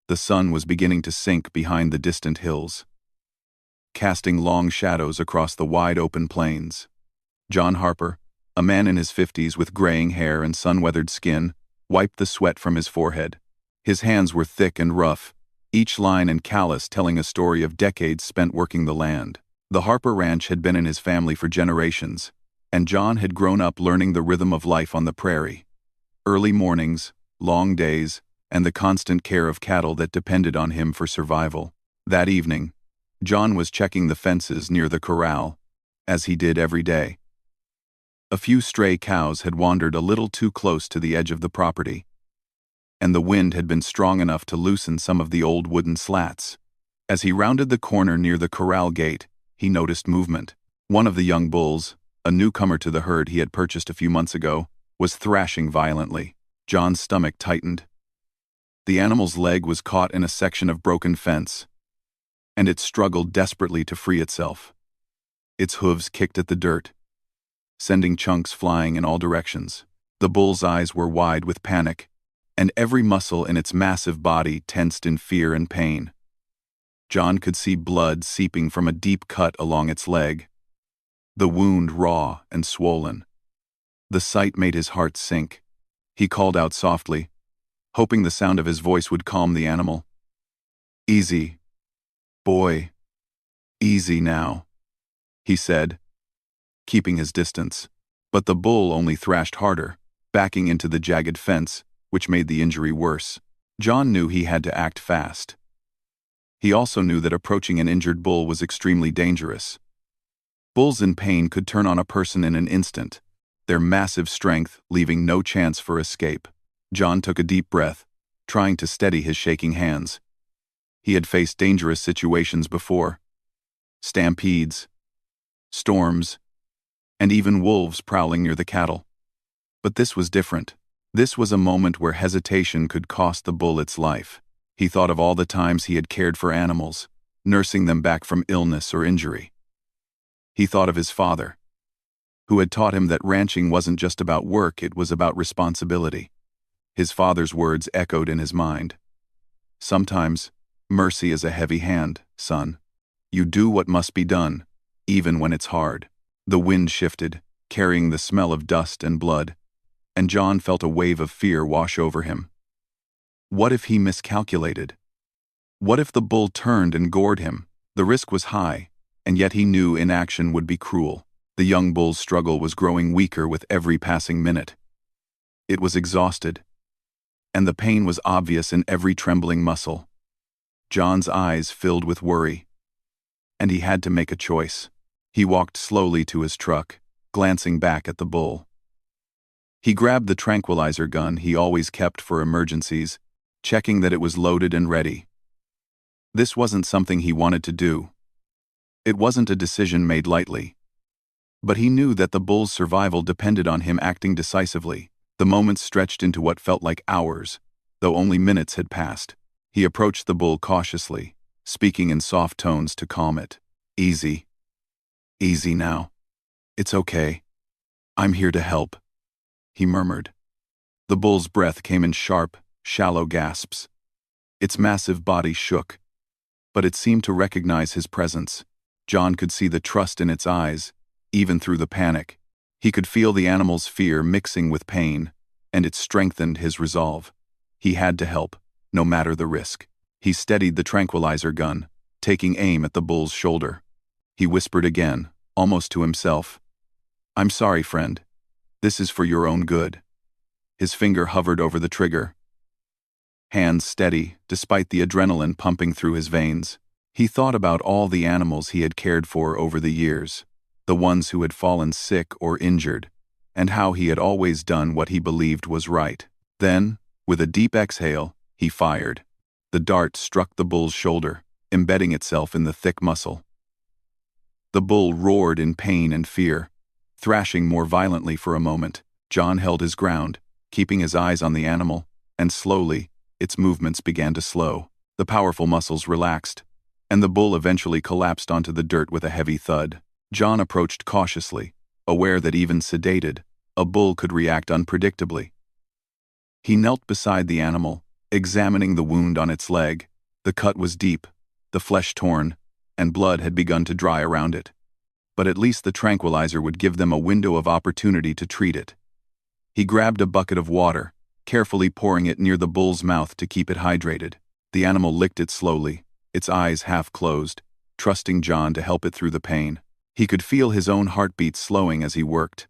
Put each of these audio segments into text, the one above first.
The sun was beginning to sink behind the distant hills, casting long shadows across the wide-open plains. John Harper, a man in his 50s with graying hair and sun-weathered skin, wiped the sweat from his forehead. His hands were thick and rough, each line and callus telling a story of decades spent working the land. The Harper Ranch had been in his family for generations, and John had grown up learning the rhythm of life on the prairie. Early mornings, long days, and the constant care of cattle that depended on him for survival. That evening, John was checking the fences near the corral, as he did every day. A few stray cows had wandered a little too close to the edge of the property, and the wind had been strong enough to loosen some of the old wooden slats. As he rounded the corner near the corral gate, he noticed movement. One of the young bulls, a newcomer to the herd he had purchased a few months ago, was thrashing violently. John's stomach tightened. The animal's leg was caught in a section of broken fence, and it struggled desperately to free itself. Its hooves kicked at the dirt, sending chunks flying in all directions. The bull's eyes were wide with panic, and every muscle in its massive body tensed in fear and pain. John could see blood seeping from a deep cut along its leg, the wound raw and swollen. The sight made his heart sink. He called out softly, hoping the sound of his voice would calm the animal. "Easy, boy. Easy now," he said, keeping his distance. But the bull only thrashed harder, backing into the jagged fence, which made the injury worse. John knew he had to act fast. He also knew that approaching an injured bull was extremely dangerous. Bulls in pain could turn on a person in an instant, their massive strength leaving no chance for escape. John took a deep breath, trying to steady his shaking hands. He had faced dangerous situations before: stampedes, storms, and even wolves prowling near the cattle. But this was different. This was a moment where hesitation could cost the bull its life. He thought of all the times he had cared for animals, nursing them back from illness or injury. He thought of his father, who had taught him that ranching wasn't just about work, it was about responsibility. His father's words echoed in his mind. "Sometimes, mercy is a heavy hand, son. You do what must be done, even when it's hard." The wind shifted, carrying the smell of dust and blood, and John felt a wave of fear wash over him. What if he miscalculated? What if the bull turned and gored him? The risk was high, and yet he knew inaction would be cruel. The young bull's struggle was growing weaker with every passing minute. It was exhausted, and the pain was obvious in every trembling muscle. John's eyes filled with worry, and he had to make a choice. He walked slowly to his truck, glancing back at the bull. He grabbed the tranquilizer gun he always kept for emergencies, checking that it was loaded and ready. This wasn't something he wanted to do. It wasn't a decision made lightly. But he knew that the bull's survival depended on him acting decisively. The moments stretched into what felt like hours, though only minutes had passed. He approached the bull cautiously, speaking in soft tones to calm it. "Easy. Easy now. It's okay. I'm here to help," he murmured. The bull's breath came in sharp, shallow gasps. Its massive body shook, but it seemed to recognize his presence. John could see the trust in its eyes, even through the panic. He could feel the animal's fear mixing with pain, and it strengthened his resolve. He had to help, no matter the risk. He steadied the tranquilizer gun, taking aim at the bull's shoulder. He whispered again, almost to himself, "I'm sorry, friend. This is for your own good." His finger hovered over the trigger, hands steady despite the adrenaline pumping through his veins. He thought about all the animals he had cared for over the years, the ones who had fallen sick or injured, and how he had always done what he believed was right. Then, with a deep exhale, he fired. The dart struck the bull's shoulder, embedding itself in the thick muscle. The bull roared in pain and fear, thrashing more violently for a moment. John held his ground, keeping his eyes on the animal, and slowly, its movements began to slow. The powerful muscles relaxed, and the bull eventually collapsed onto the dirt with a heavy thud. John approached cautiously, aware that even sedated, a bull could react unpredictably. He knelt beside the animal, Examining the wound on its leg, the cut was deep, the flesh torn, and blood had begun to dry around it. But at least the tranquilizer would give them a window of opportunity to treat it. He grabbed a bucket of water, carefully pouring it near the bull's mouth to keep it hydrated. The animal licked it slowly, its eyes half closed, trusting John to help it through the pain. He could feel his own heartbeat slowing as he worked.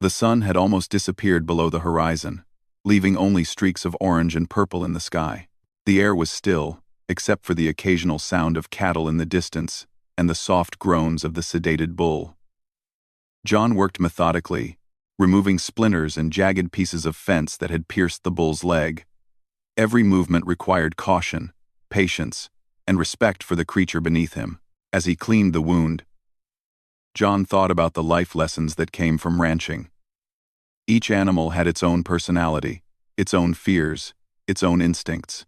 The sun had almost disappeared below the horizon, leaving only streaks of orange and purple in the sky. The air was still, except for the occasional sound of cattle in the distance and the soft groans of the sedated bull. John worked methodically, removing splinters and jagged pieces of fence that had pierced the bull's leg. Every movement required caution, patience, and respect for the creature beneath him. As he cleaned the wound, John thought about the life lessons that came from ranching. Each animal had its own personality, its own fears, its own instincts.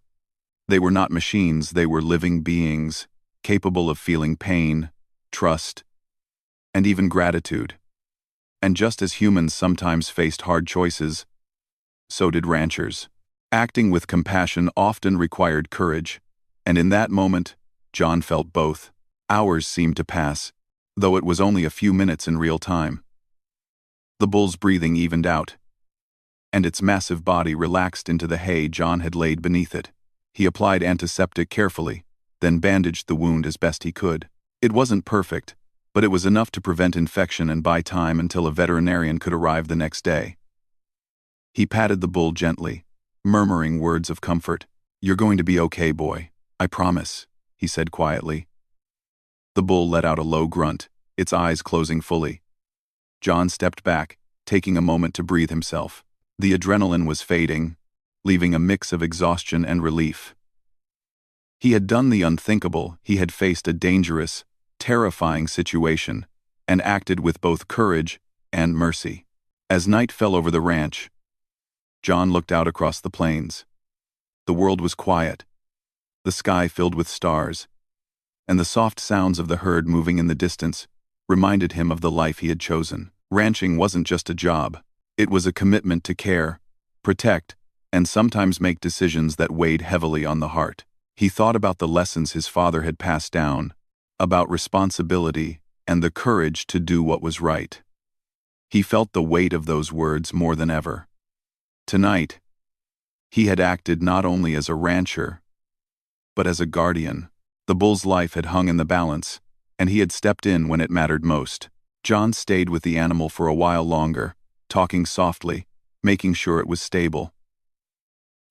They were not machines, they were living beings, capable of feeling pain, trust, and even gratitude. And just as humans sometimes faced hard choices, so did ranchers. Acting with compassion often required courage, and in that moment, John felt both. Hours seemed to pass, though it was only a few minutes in real time. The bull's breathing evened out, and its massive body relaxed into the hay John had laid beneath it. He applied antiseptic carefully, then bandaged the wound as best he could. It wasn't perfect, but it was enough to prevent infection and buy time until a veterinarian could arrive the next day. He patted the bull gently, murmuring words of comfort. "You're going to be okay, boy. I promise," he said quietly. The bull let out a low grunt, its eyes closing fully. John stepped back, taking a moment to breathe himself. The adrenaline was fading, leaving a mix of exhaustion and relief. He had done the unthinkable, he had faced a dangerous, terrifying situation, and acted with both courage and mercy. As night fell over the ranch, John looked out across the plains. The world was quiet, the sky filled with stars, and the soft sounds of the herd moving in the distance reminded him of the life he had chosen. Ranching wasn't just a job. It was a commitment to care, protect, and sometimes make decisions that weighed heavily on the heart. He thought about the lessons his father had passed down, about responsibility and the courage to do what was right. He felt the weight of those words more than ever. Tonight, he had acted not only as a rancher, but as a guardian. The bull's life had hung in the balance, and he had stepped in when it mattered most. John stayed with the animal for a while longer, talking softly, making sure it was stable.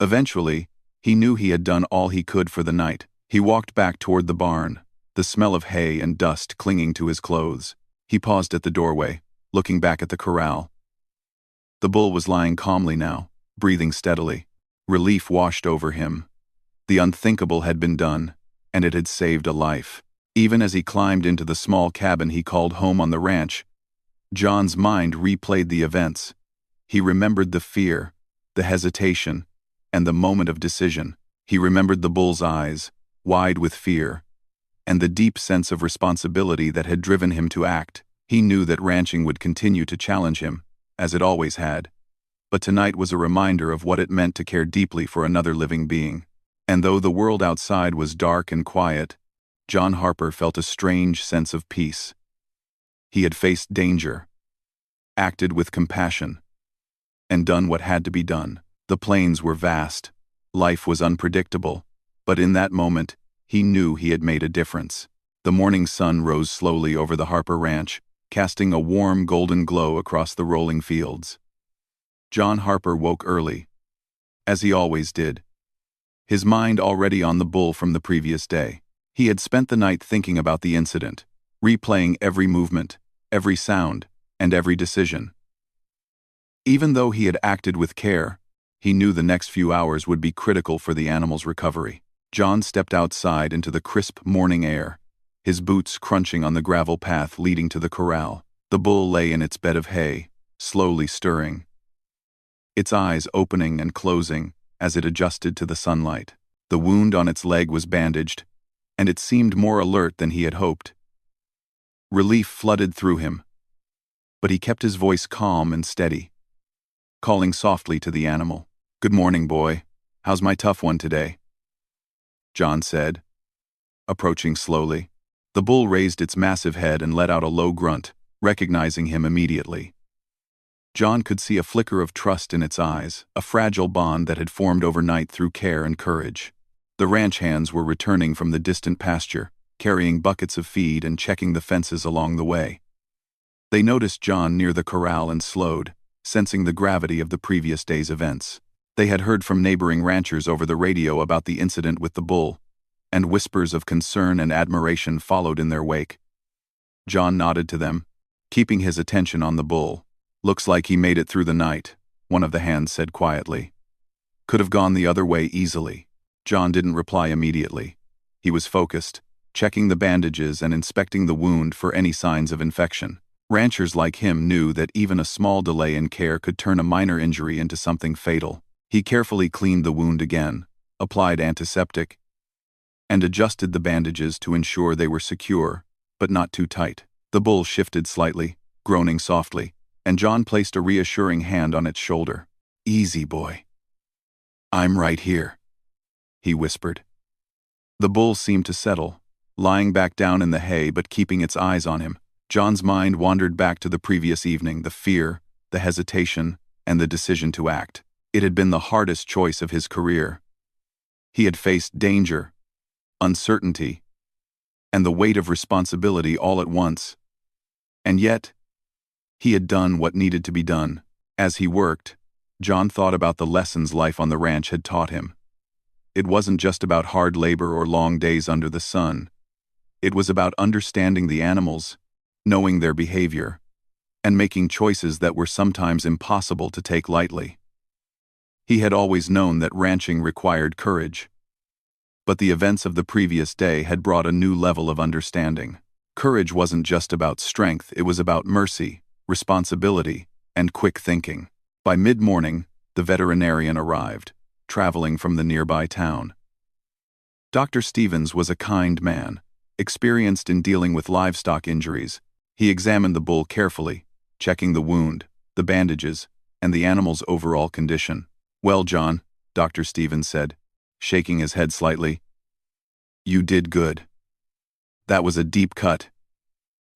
Eventually, he knew he had done all he could for the night. He walked back toward the barn, the smell of hay and dust clinging to his clothes. He paused at the doorway, looking back at the corral. The bull was lying calmly now, breathing steadily. Relief washed over him. The unthinkable had been done, and it had saved a life. Even as he climbed into the small cabin he called home on the ranch, John's mind replayed the events. He remembered the fear, the hesitation, and the moment of decision. He remembered the bull's eyes, wide with fear, and the deep sense of responsibility that had driven him to act. He knew that ranching would continue to challenge him, as it always had. But tonight was a reminder of what it meant to care deeply for another living being. And though the world outside was dark and quiet, John Harper felt a strange sense of peace. He had faced danger, acted with compassion, and done what had to be done. The plains were vast, life was unpredictable, but in that moment, he knew he had made a difference. The morning sun rose slowly over the Harper Ranch, casting a warm golden glow across the rolling fields. John Harper woke early, as he always did, his mind already on the bull from the previous day. He had spent the night thinking about the incident, replaying every movement, every sound, and every decision. Even though he had acted with care, he knew the next few hours would be critical for the animal's recovery. John stepped outside into the crisp morning air, his boots crunching on the gravel path leading to the corral. The bull lay in its bed of hay, slowly stirring, its eyes opening and closing as it adjusted to the sunlight. The wound on its leg was bandaged, and it seemed more alert than he had hoped. Relief flooded through him, but he kept his voice calm and steady, calling softly to the animal. "Good morning, boy. "How's my tough one today?" John said, approaching slowly. The bull raised its massive head and let out a low grunt, recognizing him immediately. John could see a flicker of trust in its eyes, a fragile bond that had formed overnight through care and courage. The ranch hands were returning from the distant pasture, carrying buckets of feed and checking the fences along the way. They noticed John near the corral and slowed, sensing the gravity of the previous day's events. They had heard from neighboring ranchers over the radio about the incident with the bull, and whispers of concern and admiration followed in their wake. John nodded to them, keeping his attention on the bull. "Looks like he made it through the night," one of the hands said quietly. "Could have gone the other way easily." John didn't reply immediately. He was focused, checking the bandages and inspecting the wound for any signs of infection. Ranchers like him knew that even a small delay in care could turn a minor injury into something fatal. He carefully cleaned the wound again, applied antiseptic, and adjusted the bandages to ensure they were secure, but not too tight. The bull shifted slightly, groaning softly, and John placed a reassuring hand on its shoulder. "Easy, boy. I'm right here," he whispered. The bull seemed to settle, lying back down in the hay but keeping its eyes on him. John's mind wandered back to the previous evening, the fear, the hesitation, and the decision to act. It had been the hardest choice of his career. He had faced danger, uncertainty, and the weight of responsibility all at once. And yet, he had done what needed to be done. As he worked, John thought about the lessons life on the ranch had taught him. It wasn't just about hard labor or long days under the sun. It was about understanding the animals, knowing their behavior, and making choices that were sometimes impossible to take lightly. He had always known that ranching required courage, but the events of the previous day had brought a new level of understanding. Courage wasn't just about strength, it was about mercy, responsibility, and quick thinking. By mid-morning, the veterinarian arrived, traveling from the nearby town. Dr. Stevens was a kind man, experienced in dealing with livestock injuries. He examined the bull carefully, checking the wound, the bandages, and the animal's overall condition. "Well, John," Dr. Stevens said, shaking his head slightly, "you did good. That was a deep cut.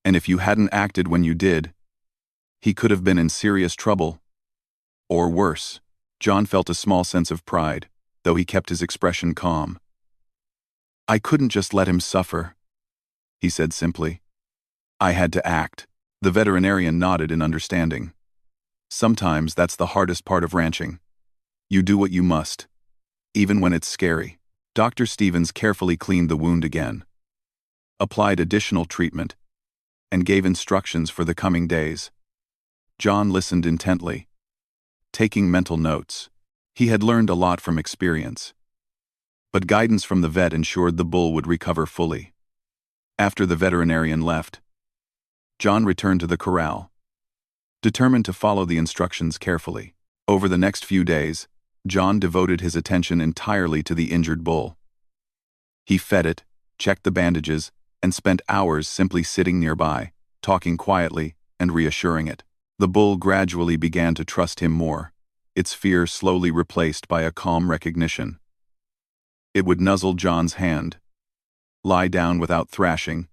And if you hadn't acted when you did, he could have been in serious trouble. Or worse." John felt a small sense of pride, though he kept his expression calm. "I couldn't just let him suffer," he said simply. "I had to act." The veterinarian nodded in understanding. "Sometimes that's the hardest part of ranching. You do what you must, even when it's scary." Dr. Stevens carefully cleaned the wound again, applied additional treatment, and gave instructions for the coming days. John listened intently, taking mental notes. He had learned a lot from experience, but guidance from the vet ensured the bull would recover fully. After the veterinarian left, John returned to the corral, determined to follow the instructions carefully. Over the next few days, John devoted his attention entirely to the injured bull. He fed it, checked the bandages, and spent hours simply sitting nearby, talking quietly and reassuring it. The bull gradually began to trust him more, its fear slowly replaced by a calm recognition. It would nuzzle John's hand, lie down without thrashing,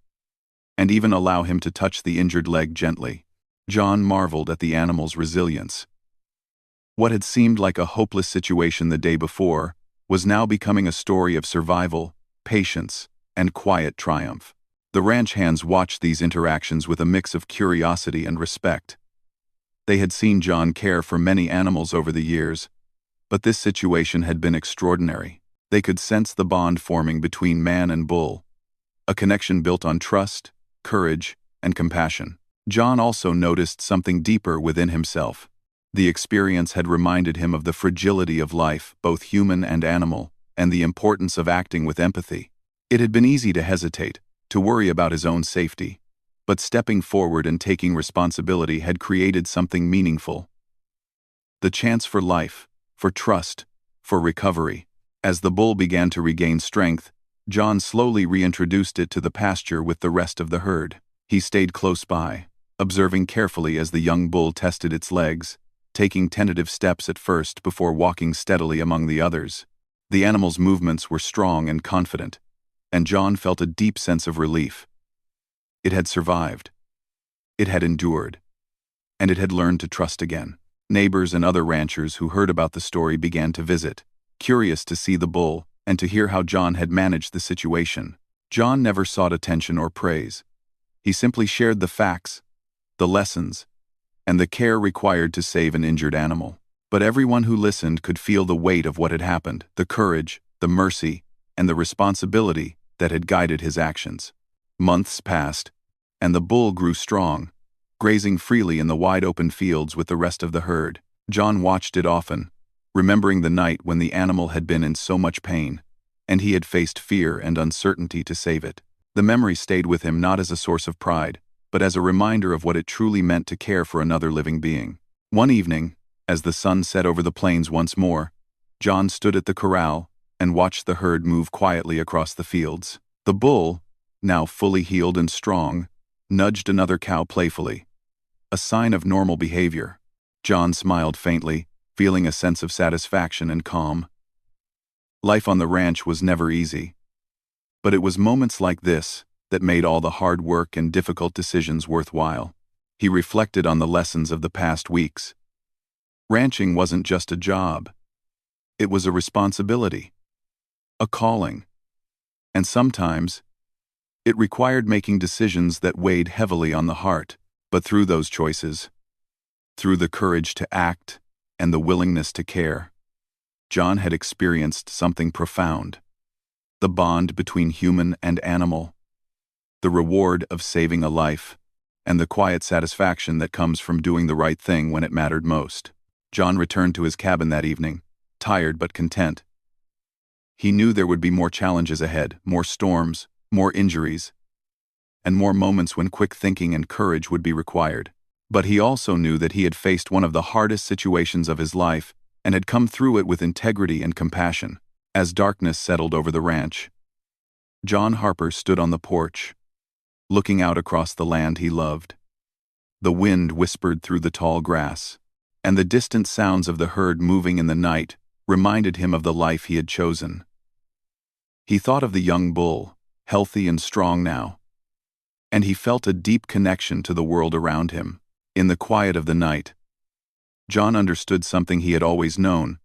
and even allow him to touch the injured leg gently. John marveled at the animal's resilience. What had seemed like a hopeless situation the day before was now becoming a story of survival, patience, and quiet triumph. The ranch hands watched these interactions with a mix of curiosity and respect. They had seen John care for many animals over the years, but this situation had been extraordinary. They could sense the bond forming between man and bull, a connection built on trust, courage, and compassion. John also noticed something deeper within himself. The experience had reminded him of the fragility of life, both human and animal, and the importance of acting with empathy. It had been easy to hesitate, to worry about his own safety, but stepping forward and taking responsibility had created something meaningful. The chance for life, for trust, for recovery. As the bull began to regain strength, John slowly reintroduced it to the pasture with the rest of the herd. He stayed close by, observing carefully as the young bull tested its legs, taking tentative steps at first before walking steadily among the others. The animal's movements were strong and confident, and John felt a deep sense of relief. It had survived. It had endured. And it had learned to trust again. Neighbors and other ranchers who heard about the story began to visit, curious to see the bull and to hear how John had managed the situation. John never sought attention or praise. He simply shared the facts, the lessons, and the care required to save an injured animal. But everyone who listened could feel the weight of what had happened, the courage, the mercy, and the responsibility that had guided his actions. Months passed, and the bull grew strong, grazing freely in the wide-open fields with the rest of the herd. John watched it often, remembering the night when the animal had been in so much pain, and he had faced fear and uncertainty to save it. The memory stayed with him not as a source of pride, but as a reminder of what it truly meant to care for another living being. One evening, as the sun set over the plains once more, John stood at the corral and watched the herd move quietly across the fields. The bull, now fully healed and strong, nudged another cow playfully, a sign of normal behavior. John smiled faintly, feeling a sense of satisfaction and calm. Life on the ranch was never easy, but it was moments like this that made all the hard work and difficult decisions worthwhile. He reflected on the lessons of the past weeks. Ranching wasn't just a job. It was a responsibility, a calling, and sometimes it required making decisions that weighed heavily on the heart. But through those choices, through the courage to act and the willingness to care, John had experienced something profound: the bond between human and animal, the reward of saving a life, and the quiet satisfaction that comes from doing the right thing when it mattered most. John returned to his cabin that evening, tired but content. He knew there would be more challenges ahead, more storms, more injuries, and more moments when quick thinking and courage would be required. But he also knew that he had faced one of the hardest situations of his life and had come through it with integrity and compassion. As darkness settled over the ranch, John Harper stood on the porch, looking out across the land he loved. The wind whispered through the tall grass, and the distant sounds of the herd moving in the night reminded him of the life he had chosen. He thought of the young bull, healthy and strong now, and he felt a deep connection to the world around him. In the quiet of the night, John understood something he had always known,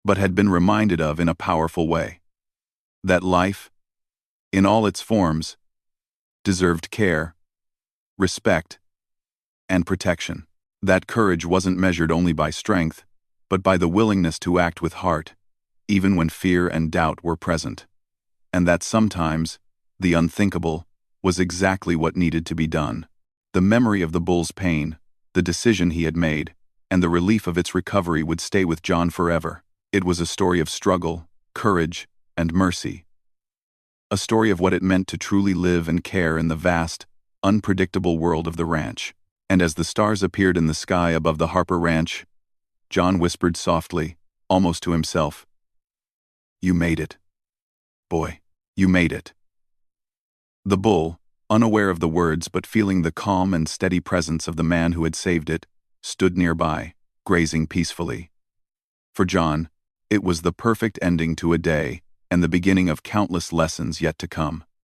but had been reminded of in a powerful way: that life, in all its forms, deserved care, respect, and protection. That courage wasn't measured only by strength, but by the willingness to act with heart, even when fear and doubt were present. And that sometimes, the unthinkable was exactly what needed to be done. The memory of the bull's pain, the decision he had made, and the relief of its recovery would stay with John forever. It was a story of struggle, courage, and mercy. A story of what it meant to truly live and care in the vast, unpredictable world of the ranch. And as the stars appeared in the sky above the Harper Ranch, John whispered softly, almost to himself, "You made it, boy, you made it." The bull, unaware of the words but feeling the calm and steady presence of the man who had saved it, stood nearby, grazing peacefully. For John, it was the perfect ending to a day and the beginning of countless lessons yet to come.